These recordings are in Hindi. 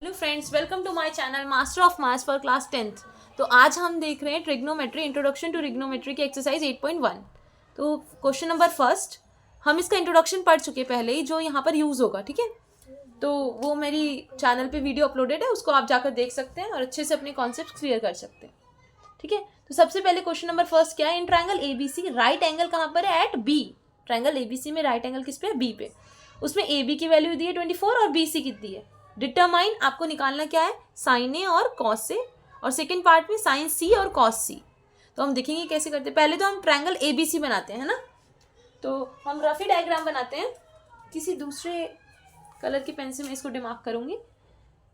Hello friends, welcome to my channel master of maths for class 10th। तो आज हम देख रहे हैं ट्रिग्नोमेट्री, इंट्रोडक्शन टू ट्रिग्नोमेट्री की एक्सरसाइज 8.1। तो क्वेश्चन नंबर फर्स्ट, हम इसका इंट्रोडक्शन पढ़ चुके पहले ही, जो यहाँ पर यूज़ होगा, ठीक है। तो वो मेरी चैनल पे वीडियो अपलोडेड है, उसको आप जाकर देख सकते हैं और अच्छे से अपने कॉन्सेप्ट क्लियर कर सकते हैं, ठीक है। तो सबसे पहले क्वेश्चन नंबर फर्स्ट क्या है, in triangle ABC right angle कहाँ पर है, एट B। ट्राइंगल ABC में राइट एंगल किस पे है, B पे। उसमें AB की वैल्यू दी है 24 और BC कितनी है। डिटरमाइन, आपको निकालना क्या है, साइन ए और कॉस ए, और सेकंड पार्ट में साइन सी और कॉस सी। तो हम देखेंगे कैसे करते हैं। पहले तो हम ट्रायंगल ABC बनाते हैं ना, तो हम रफी डायग्राम बनाते हैं। किसी दूसरे कलर की पेन से मैं इसको डिमार्क करूँगी।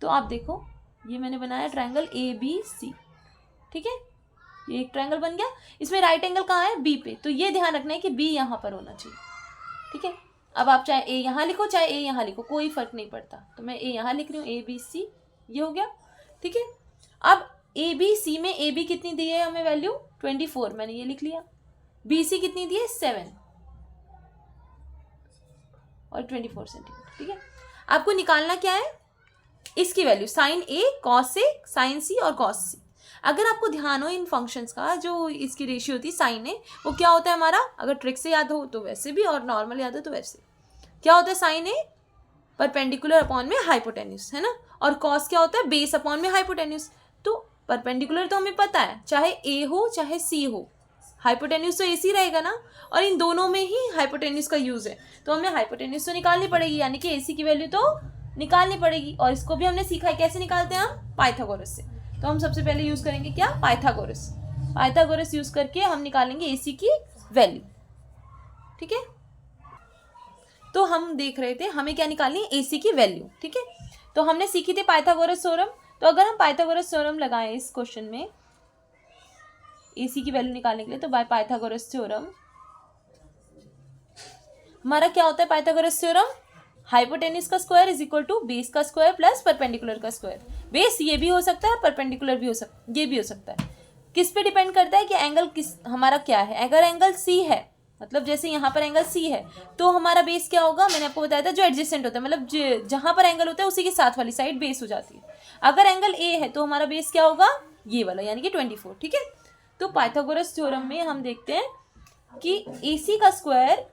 तो आप देखो, ये मैंने बनाया ट्रायंगल ABC, ठीक है। ये एक ट्रायंगल बन गया। इसमें राइट एंगल कहाँ है, B पे। तो ये ध्यान रखना है कि B यहाँ पर होना चाहिए, ठीक है। अब आप चाहे A यहाँ लिखो चाहे A यहाँ लिखो, कोई फर्क नहीं पड़ता। तो मैं A यहाँ लिख रही हूँ, ABC, ये हो गया, ठीक है। अब ABC में AB कितनी दी है हमें वैल्यू, 24, मैंने ये लिख लिया। BC कितनी दी है, 7 और 24 सेंटीमीटर, ठीक है। आपको निकालना क्या है, इसकी value, sine A, cos A, sine C और कॉस C। अगर आपको ध्यान हो इन फंक्शंस का, जो इसकी रेशियो होती है साइन ए, वो क्या होता है हमारा, अगर ट्रिक से याद हो तो वैसे भी, और नॉर्मल याद हो तो वैसे। क्या होता है, साइन ए परपेंडिकुलर अपॉन में हाइपोटेन्यूस, है ना। और कॉस क्या होता है, बेस अपॉन में हाइपोटेन्यूस। तो परपेंडिकुलर तो हमें पता है, चाहे ए हो चाहे सी हो, हाइपोटेन्यूस तो AC रहेगा ना। और इन दोनों में ही हाइपोटेन्यूस का यूज है, तो हमें हाइपोटेन्यूस तो निकालनी पड़ेगी, यानी कि AC की वैल्यू तो निकालनी पड़ेगी। और इसको भी हमने सीखा है कैसे निकालते हैं हम, पाइथागोरस से। तो हम सबसे पहले यूज करेंगे क्या, पाइथागोरस। पाइथागोरस यूज करके हम निकालेंगे AC की वैल्यू, ठीक है। तो हम देख रहे थे हमें क्या निकालनी है, AC की वैल्यू, ठीक है। तो हमने सीखी थी पाइथागोरस थ्योरम। तो अगर हम पाइथागोरस थ्योरम लगाएं इस क्वेश्चन में AC की वैल्यू निकालने के लिए, तो बाय पाइथागोरस थ्योरम हमारा क्या होता है, पाइथागोरस थ्योरम, हाइपोटेन्यूस का square is equal to base का स्क्वायर प्लस परपेंडिकुलर का स्क्वायर। बेस ये भी हो सकता है, परपेंडिकुलर भी हो सकता है, ये भी हो सकता है। किस पे डिपेंड करता है कि एंगल किस हमारा क्या है। अगर एंगल C है, मतलब जैसे यहाँ पर एंगल C है, तो हमारा बेस क्या होगा, मैंने आपको बताया था, जो एडजेसेंट होता है, मतलब जहाँ पर एंगल होता है उसी के साथ वाली साइड बेस हो जाती है। अगर एंगल A है तो हमारा बेस क्या होगा, ये वाला, यानी कि 24, ठीक है। तो पाइथागोरस थ्योरम में हम देखते हैं कि AC का square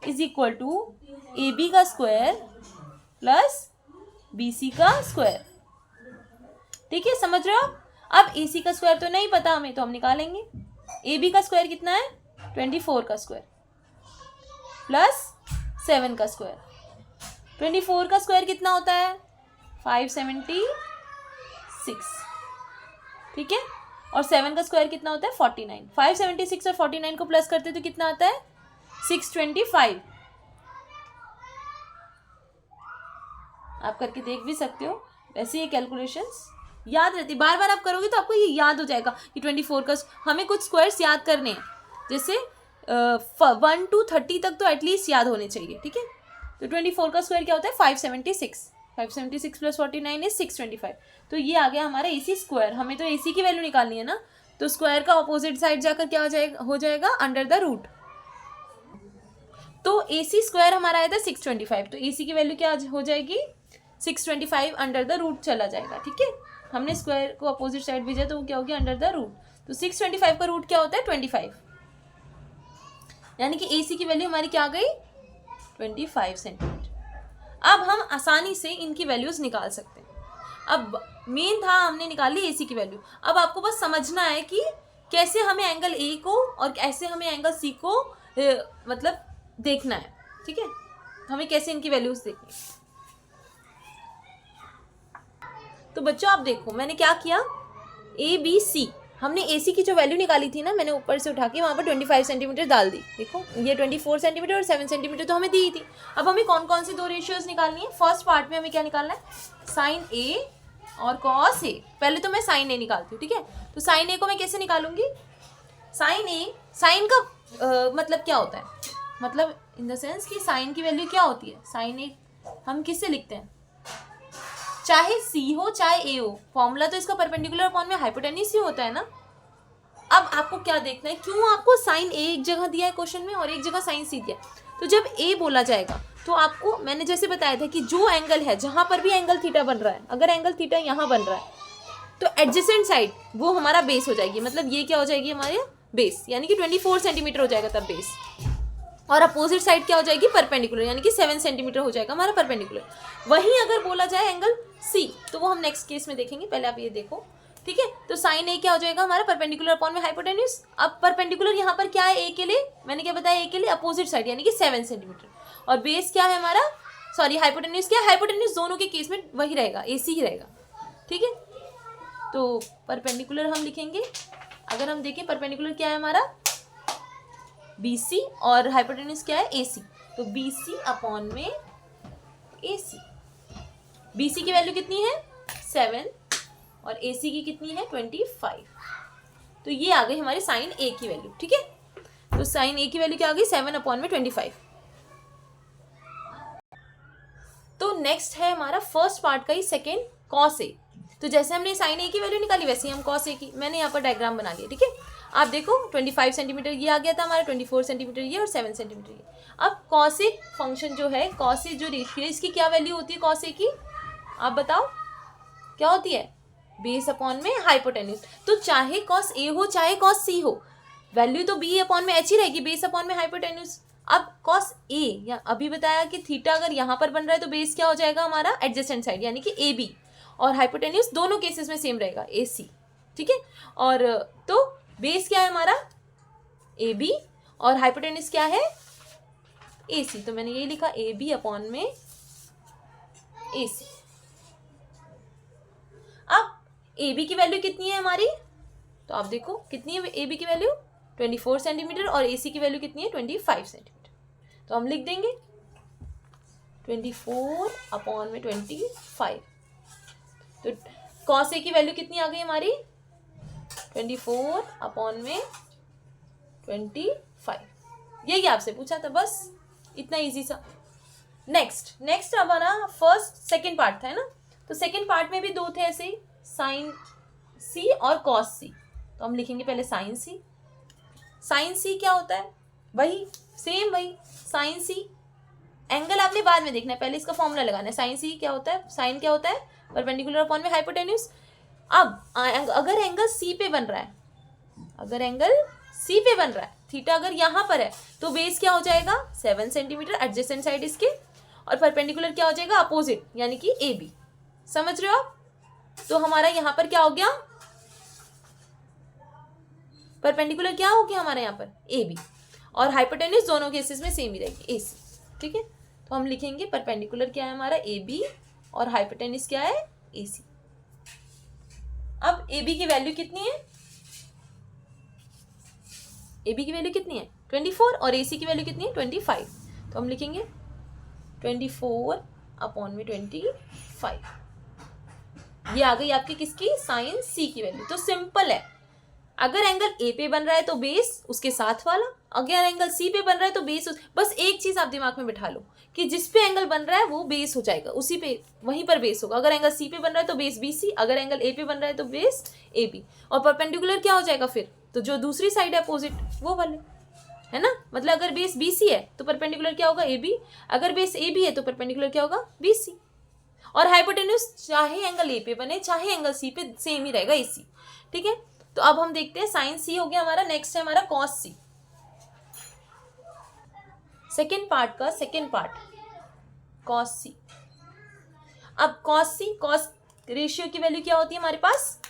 is equal to AB का स्क्वायर प्लस BC का स्क्वायर, ठीक है, समझ रहे हो आप। अब AC का स्क्वायर तो नहीं पता हमें, तो हम निकालेंगे। AB का स्क्वायर कितना है, 24 का स्क्वायर प्लस 7 का स्क्वायर। 24 का स्क्वायर कितना होता है, 576, ठीक है। और 7 का स्क्वायर कितना होता है, 49। 576 और 49 को प्लस करते तो कितना आता है, 625। आप करके देख भी सकते हो, वैसे ये कैलकुलेशंस याद रहती, बार बार आप करोगे तो आपको ये याद हो जाएगा कि 24 का, हमें कुछ स्क्वायर्स याद करने हैं, जैसे 1 to 30 तक तो एटलीस्ट याद होने चाहिए, ठीक है। तो 24 का स्क्वायर क्या होता है, 576। 576 प्लस 49 इज 625। तो ये आ गया हमारा AC स्क्वायर। हमें तो AC की वैल्यू निकालनी है ना, तो स्क्वायर का ऑपोजिट साइड जाकर क्या हो जाएगा अंडर द रूट। तो AC स्क्वायर हमारा आया था 625, तो AC की वैल्यू क्या हो जाएगी, 625 अंडर द रूट चला जाएगा, ठीक है। हमने स्क्वायर को अपोजिट साइड भेजा तो वो क्या हो गया, अंडर द रूट। तो 625 का रूट क्या होता है, 25, यानी कि AC की वैल्यू हमारी क्या आ गई, 25 सेंटीमीटर। अब हम आसानी से इनकी वैल्यूज निकाल सकते हैं। अब मेन था, हमने निकाल ली AC की वैल्यू। अब आपको बस समझना है कि कैसे हमें एंगल A को और कैसे हमें एंगल C को मतलब देखना है, ठीक है। हमें कैसे इनकी वैल्यूज देखनी। तो बच्चों आप देखो, मैंने क्या किया, ABC, हमने AC की जो वैल्यू निकाली थी ना, मैंने ऊपर से उठा के वहाँ पर 25 सेंटीमीटर डाल दी। देखो ये 24 सेंटीमीटर और 7 सेंटीमीटर तो हमें दी थी। अब हमें कौन कौन सी दो रेशियोज निकालनी है। फर्स्ट पार्ट में हमें क्या निकालना है, साइन A और कॉस A। पहले तो मैं साइन A निकालती हूँ, ठीक है। तो साइन A को मैं कैसे निकालूंगी, साइन A, साइन का मतलब क्या होता है, मतलब इन द सेंस कि साइन की वैल्यू क्या होती है। साइन A हम किससे लिखते हैं, चाहे C हो चाहे A हो, फॉर्मूला तो इसका परपेंडिकुलर अपॉन में हाइपोटेन्यूस ही होता है ना। अब आपको क्या देखना है, क्यों आपको साइन A एक जगह दिया है क्वेश्चन में और एक जगह साइन C दिया है। तो जब A बोला जाएगा तो आपको मैंने जैसे बताया था कि जो एंगल है, जहाँ पर भी एंगल थीटा बन रहा है, अगर एंगल थीटा यहाँ बन रहा है तो एडजेसेंट साइड वो हमारा बेस हो जाएगी, मतलब ये क्या हो जाएगी हमारे बेस, यानी कि 24 सेंटीमीटर हो जाएगा तब बेस। और अपोजिट साइड क्या हो जाएगी, परपेंडिकुलर, यानी कि 7 सेंटीमीटर हो जाएगा हमारा परपेंडिकुलर। वहीं अगर बोला जाए एंगल सी, तो वो हम नेक्स्ट केस में देखेंगे, पहले आप ये देखो, ठीक है। तो साइन ए क्या हो जाएगा हमारा, परपेंडिकुलर अपॉन में हाइपोटेन्यूज। अब परपेंडिकुलर यहाँ पर क्या है ए के लिए, मैंने क्या बताया, ए के लिए अपोजिट साइड यानी कि 7 सेंटीमीटर, और बेस क्या है हमारा, सॉरी हाइपोटेन्यूज क्या है, हाइपोटेन्यूज दोनों के केस में वही रहेगा, ए सी ही रहेगा, ठीक है। तो परपेंडिकुलर हम लिखेंगे, अगर हम देखें परपेंडिकुलर क्या है हमारा BC और हाइपोटेन्यूज क्या है AC, तो BC अपॉन में AC। BC की वैल्यू कितनी है 7 और AC की कितनी है 25। तो ये आ गई हमारी साइन A की वैल्यू, ठीक है। तो साइन A की वैल्यू क्या आ गई 7 अपॉन में 25। तो नेक्स्ट है हमारा फर्स्ट पार्ट का ही सेकेंड कॉस A। तो जैसे हमने साइन A की वैल्यू निकाली वैसे ही हम कॉस A की, मैंने यहाँ पर डायग्राम बना लिया, ठीक है। आप देखो 25 सेंटीमीटर ये आ गया था हमारा, 24 सेंटीमीटर ये और 7 सेंटीमीटर ये। अब कॉस A फंक्शन जो है, कॉस A जो रेशियो है इसकी क्या वैल्यू होती है कॉस A की, आप बताओ क्या होती है, बेस अपॉन में हाइपोटेन्यूज। तो चाहे कॉस A हो चाहे कॉस C हो, वैल्यू तो B अपॉन में H ही रहेगी, बेस अपॉन में हाइपोटेन्यूज। अब कॉस A या अभी बताया कि थीटा अगर यहाँ पर बन रहा है तो बेस क्या हो जाएगा हमारा एडजेसेंट साइड यानी कि AB, और हाइपोटेन्यूज दोनों केसेस में सेम रहेगा AC, ठीक है। और तो बेस क्या है हमारा AB और हाइपोटेन्यूज क्या है AC, तो मैंने यही लिखा AB अपॉन में AC। अब AB की वैल्यू कितनी है हमारी, तो आप देखो कितनी है AB की वैल्यू 24 सेंटीमीटर और AC की वैल्यू कितनी है 25 सेंटीमीटर। तो हम लिख देंगे 24 अपॉन में 25। तो कॉस A की वैल्यू कितनी आ गई हमारी 24 अपॉन में 25। यही आपसे पूछा था, बस इतना इजी सा। नेक्स्ट हमारा फर्स्ट सेकंड पार्ट था, है ना। तो सेकंड पार्ट में भी दो थे ऐसे ही, साइन C और कॉस C। तो हम लिखेंगे पहले साइन C। साइन C क्या होता है, वही सेम वही साइन C। एंगल आपने बाद में देखना है, पहले इसका फॉर्मूला लगाना है। साइन C क्या होता है, साइन क्या होता है परपेंडिकुलर अपॉन में हाइपोटेन्यूज। अब अगर एंगल C पे बन रहा है, अगर एंगल C पे बन रहा है, थीटा अगर यहाँ पर है तो बेस क्या हो जाएगा 7 सेंटीमीटर एडजेसेंट साइड इसके, और परपेंडिकुलर क्या हो जाएगा अपोजिट यानी कि AB। समझ रहे हो आप। तो हमारा यहाँ पर क्या हो गया, परपेंडिकुलर क्या हो गया हमारे यहाँ पर AB, और हाइपोटेन्यूज दोनों केसेस में सेम ही रहेगी AC, ठीक है। तो हम लिखेंगे परपेंडिकुलर क्या है हमारा AB और हाइपोटेन्यूज क्या है AC। अब AB की वैल्यू कितनी है, AB की वैल्यू कितनी है 24 और AC की वैल्यू कितनी है 25। तो हम लिखेंगे 24 अपॉन में 25। ये आ गई आपकी किसकी साइन C की वैल्यू। तो सिंपल है, अगर एंगल A पे बन रहा है तो बेस उसके साथ वाला, अगर एंगल C पे बन रहा है तो बेस बस एक चीज आप दिमाग में बिठा लो कि जिस पे एंगल बन रहा है वो बेस हो जाएगा, उसी पे वहीं पर बेस होगा। अगर एंगल C पे बन रहा है तो बेस BC, अगर एंगल A पे बन रहा है तो बेस AB, और परपेंडिकुलर क्या हो जाएगा फिर, तो जो दूसरी साइड है अपोजिट वो वाले, है ना। मतलब अगर बेस BC है तो परपेंडिकुलर क्या होगा AB, अगर बेस AB है तो परपेंडिकुलर क्या होगा BC, और हाइपोटेन्यूज चाहे एंगल A पे बने चाहे एंगल C पे सेम ही रहेगा AC, ठीक है। तो अब हम देखते हैं साइन C हो गया हमारा, नेक्स्ट है हमारा कॉस C। सेकेंड पार्ट का सेकेंड पार्ट कॉस C। अब कॉस C, कॉस रेशियो की वैल्यू क्या होती है हमारे पास,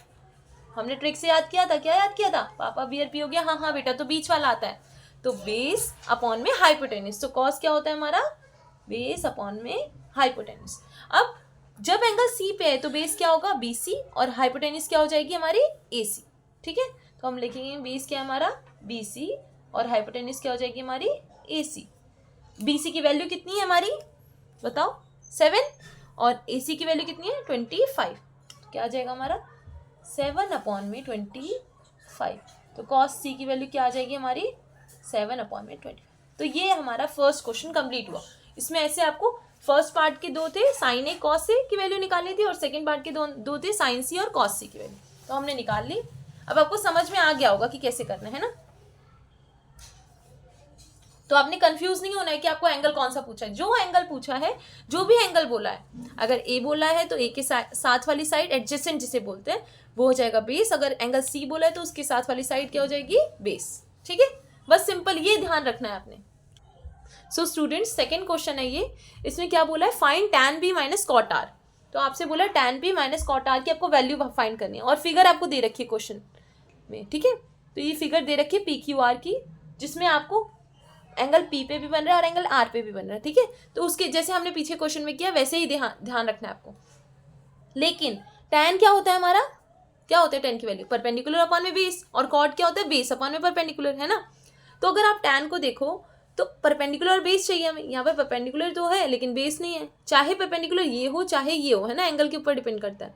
हमने ट्रिक से याद किया था, क्या याद किया था पापा BRP हो गया, हाँ बेटा, तो बीच वाला आता है, तो बेस अपॉन में हाइपोटेन्यूज। तो कॉस क्या होता है हमारा बेस अपॉन में हाइपोटेन्यूज। अब जब एंगल C पे है तो बेस क्या होगा BC और हाइपोटेन्यूज क्या हो जाएगी हमारी AC, ठीक है। तो हम लिखेंगे बेस क्या हमारा BC और हाइपोटेन्यूज क्या हो जाएगी हमारी AC। BC की वैल्यू कितनी है हमारी बताओ 7, और AC की वैल्यू कितनी है 25। तो क्या आ जाएगा हमारा 7 अपॉन में 25। तो कॉस C की वैल्यू क्या आ जाएगी हमारी 7 अपॉन में 25। तो ये हमारा फर्स्ट क्वेश्चन कंप्लीट हुआ। इसमें ऐसे आपको फर्स्ट पार्ट के दो थे साइन A कॉस A की वैल्यू निकालनी थी, और सेकंड पार्ट के दो थे साइन C और कॉस C की वैल्यू, तो हमने निकाल ली। अब आपको समझ में आ गया होगा कि कैसे करना है ना। तो आपने कंफ्यूज नहीं होना है कि आपको एंगल कौन सा पूछा है। जो एंगल पूछा है, जो भी एंगल बोला है, अगर ए बोला है तो ए के साथ वाली साइड एडजेसेंट जिसे बोलते हैं वो हो जाएगा बेस। अगर एंगल सी बोला है तो उसके साथ वाली साइड क्या हो जाएगी, बेस। ठीक है, बस सिंपल ये ध्यान रखना है आपने। सो स्टूडेंट्स, सेकेंड क्वेश्चन है ये। इसमें क्या बोला है, find tan b minus cot R. तो आपसे बोला tan b minus cot R की आपको वैल्यू फाइंड करनी है और फिगर आपको दे रखी है क्वेश्चन में। ठीक है, तो ये फिगर दे रखी है पी क्यू आर की, जिसमें आपको एंगल पी पे भी बन रहा है और एंगल आर पे भी बन रहा है। ठीक है, तो उसके जैसे हमने पीछे क्वेश्चन में किया वैसे ही ध्यान रखना है आपको। लेकिन tan क्या होता है हमारा, क्या होता है tan की वैल्यू, परपेंडिकुलर अपॉन में बेस, और कॉट क्या होता है, बेस अपॉन में परपेंडिकुलर, है ना। तो अगर आप tan को देखो तो परपेंडिकुलर और बेस चाहिए हमें। यहाँ पे परपेंडिकुलर तो है लेकिन बेस नहीं है। चाहे परपेंडिकुलर ये हो चाहे ये हो, है ना, एंगल के ऊपर डिपेंड करता है।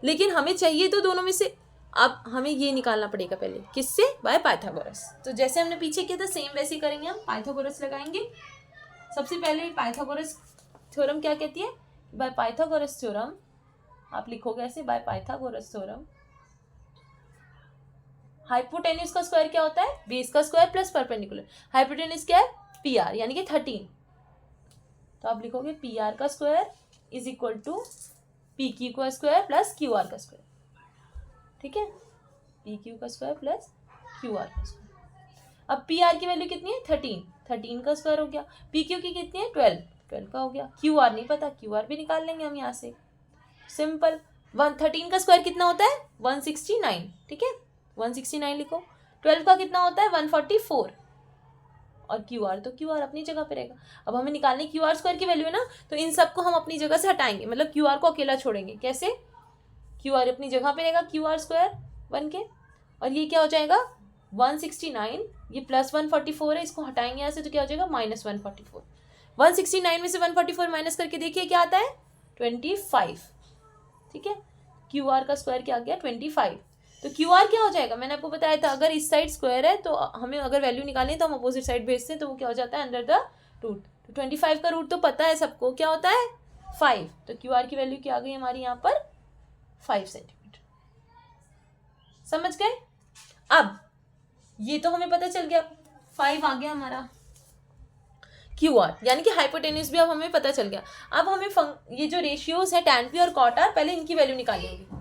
लेकिन हमें चाहिए तो दोनों में से। अब हमें ये निकालना पड़ेगा पहले, किससे, बाय पाइथागोरस। तो जैसे हमने पीछे किया था सेम वैसे ही करेंगे हम, पाइथागोरस लगाएंगे। सबसे पहले पाइथागोरस थ्योरम क्या कहती है, बाय पाइथागोरस थ्योरम, आप लिखोगे ऐसे, बाय पाइथागोरस थ्योरम हाइपोटेन्यूज का स्क्वायर क्या होता है, बेस का स्क्वायर प्लस परपेंडिकुलर। हाइपोटेन्यूज क्या है, पी आर, यानी कि 13। तो आप लिखोगे पी आर का square is equal to P Q का स्क्वायर प्लस क्यू आर का स्क्वायर। ठीक है, पी क्यू का स्क्वायर प्लस क्यू आर का स्क्वायर। अब पी आर की वैल्यू कितनी है, 13 का स्क्वायर हो गया। पी क्यू की कितनी है, 12 का हो गया। क्यू आर नहीं पता, क्यू आर भी निकाल लेंगे हम यहाँ से, सिंपल। 13 का स्क्वायर कितना होता है, 169। ठीक है, 169 लिखो। 12 का कितना होता है, 144। और क्यू आर, तो क्यू आर अपनी जगह पे रहेगा। अब हमें निकालनी क्यू आर स्क्वायर की वैल्यू है ना, तो इन सबको हम अपनी जगह से हटाएंगे, मतलब क्यू आर को अकेला छोड़ेंगे। कैसे, क्यू आर अपनी जगह पे रहेगा, क्यू आर स्क्वायर बन के, और ये क्या हो जाएगा 169, ये प्लस 144 है, इसको हटाएंगे यहाँ से तो क्या हो जाएगा माइनस 144। 169 में से 144 माइनस करके देखिए क्या आता है, 25। ठीक है, क्यू आर का स्क्वायर क्या आ गया, 25। तो क्यू आर क्या हो जाएगा, मैंने आपको बताया था, अगर इस साइड स्क्वायर है तो हमें अगर वैल्यू निकालनी है तो हम अपोजिट साइड भेजते हैं, तो वो क्या हो जाता है अंडर द रूट। तो 25 का रूट तो पता है सबको, क्या होता है 5। तो क्यू आर की वैल्यू क्या आ गई हमारी यहाँ पर, 5 सेंटीमीटर। समझ गए। अब ये तो हमें पता चल गया, 5 आ गया हमारा क्यू आर, यानी कि हाइपोटेन्यूज भी अब हमें पता चल गया। अब हमें ये जो रेशियोज है tan p और cot r, पहले इनकी वैल्यू निकालनी होगी।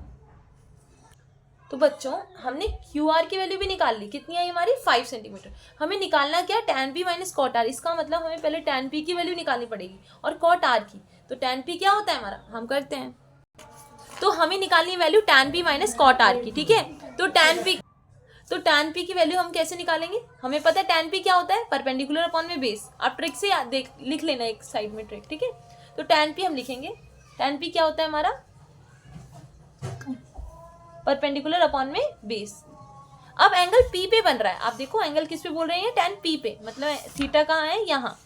तो बच्चों हमने क्यू आर की वैल्यू भी निकाल ली, कितनी आई हमारी 5 सेंटीमीटर। हमें निकालना क्या, tan p minus cot r। इसका मतलब हमें पहले tan p की वैल्यू निकालनी पड़ेगी और cot r की। तो tan p क्या होता है हमारा, हम करते हैं, तो हमें निकालनी value tan p minus cot r की। ठीक है, तो tan p की वैल्यू हम कैसे निकालेंगे, हमें पता है tan p क्या होता है, परपेंडिकुलर अपॉन में बेस। आप ट्रिक से लिख लेना एक साइड में ट्रिक। ठीक है, तो tan p हम लिखेंगे, tan p क्या होता है हमारा, परपेंडिकुलर अपॉन में बेस। अब एंगल P पे बन रहा है, आप देखो एंगल किस पे बोल रहे हैं, tan P पे, मतलब थीटा कहाँ है, यहाँ।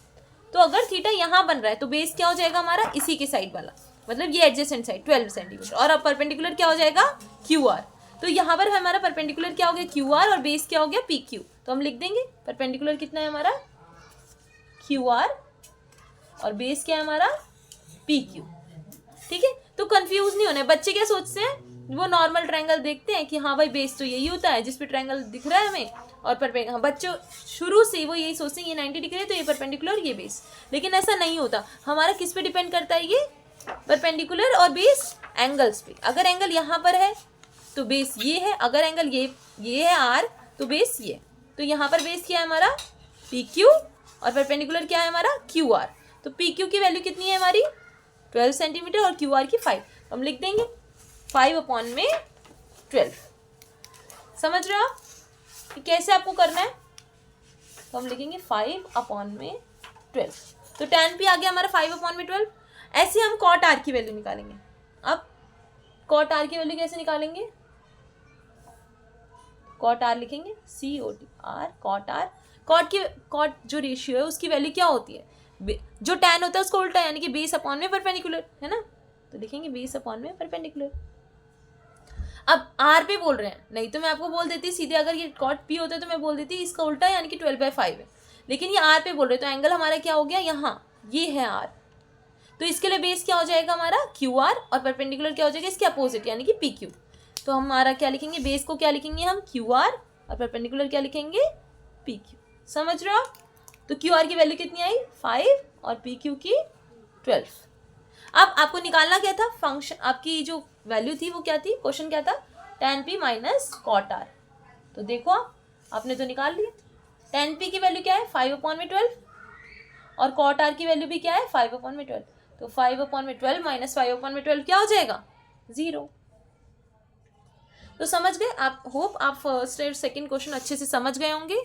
तो अगर थीटा यहाँ बन रहा है तो बेस क्या हो जाएगा हमारा, इसी के साइड वाला, मतलब ये एडजेसेंट साइड 12 सेंटीमीटर। और अब परपेंडिकुलर क्या हो जाएगा, क्यू आर। तो यहाँ पर हमारा परपेंडिकुलर क्या हो गया, क्यू आर, और बेस क्या हो गया, पी क्यू। तो हम लिख देंगे परपेंडिकुलर कितना है हमारा, क्यू आर, और बेस क्या है हमारा, पी क्यू। ठीक है, तो कंफ्यूज नहीं होना है। बच्चे क्या सोचते हैं, वो नॉर्मल ट्रायंगल देखते हैं कि हाँ भाई बेस तो यही होता है जिस पे ट्रायंगल दिख रहा है हमें, और हाँ, बच्चों शुरू से वो यही सोचते हैं ये 90 डिग्री है तो ये परपेंडिकुलर, ये बेस। लेकिन ऐसा नहीं होता, हमारा किस पे डिपेंड करता है, ये परपेंडिकुलर और बेस एंगल्स पे। अगर एंगल यहाँ पर है तो बेस ये है, अगर एंगल ये है आर तो बेस ये। तो यहाँ पर बेस क्या है हमारा, पी क्यू, और परपेंडिकुलर क्या है हमारा, क्यू आर। तो पी क्यू की वैल्यू कितनी है हमारी 12 सेंटीमीटर और क्यू आर की 5। हम लिख देंगे 5 अपॉन में 12। समझ रहे हो आप कि कैसे आपको करना है, तो हम लिखेंगे 5 अपॉन में 12। तो tan p आ गया हमारा 5 अपॉन में 12। ऐसे हम cot r की वैल्यू निकालेंगे। अब cot r की वैल्यू कैसे निकालेंगे, cot r लिखेंगे COT r, cot r, cot जो रेशियो है उसकी वैल्यू क्या होती है, जो tan होता है उसको उल्टा, यानी कि बेस अपॉन में परपेंडिकुलर, है ना। तो लिखेंगे बेस अपॉन में परपेंडिकुलर। अब आर पे बोल रहे हैं, नहीं तो मैं आपको बोल देती सीधे, अगर ये cot p होता तो मैं बोल देती इसका उल्टा, यानी कि 12/5 है। लेकिन ये आर पे बोल रहे हैं, तो एंगल हमारा क्या हो गया, यहाँ ये है आर। तो इसके लिए बेस क्या हो जाएगा हमारा, क्यू आर, और परपेंडिकुलर क्या हो जाएगा इसके अपोजिट, यानी कि पी क्यू। तो हमारा क्या लिखेंगे, बेस को क्या लिखेंगे हम, क्यू आर, और परपेंडिकुलर क्या लिखेंगे, पी क्यू। समझ रहे हो। तो क्यू आर की वैल्यू कितनी आई 5 और पी क्यू की 12। अब आपको निकालना क्या था फंक्शन, आपकी जो वैल्यू थी वो क्या थी, क्वेश्चन क्या था tan p minus cot R. तो देखो आपने तो निकाल लिया, tan p की वैल्यू क्या है 5/12 और कॉट आर की वैल्यू भी क्या है 5/12। तो 5/12 माइनस 5/12 क्या हो जाएगा 0। तो समझ गए आप, होप आप फर्स्ट और सेकंड क्वेश्चन अच्छे से समझ गए होंगे।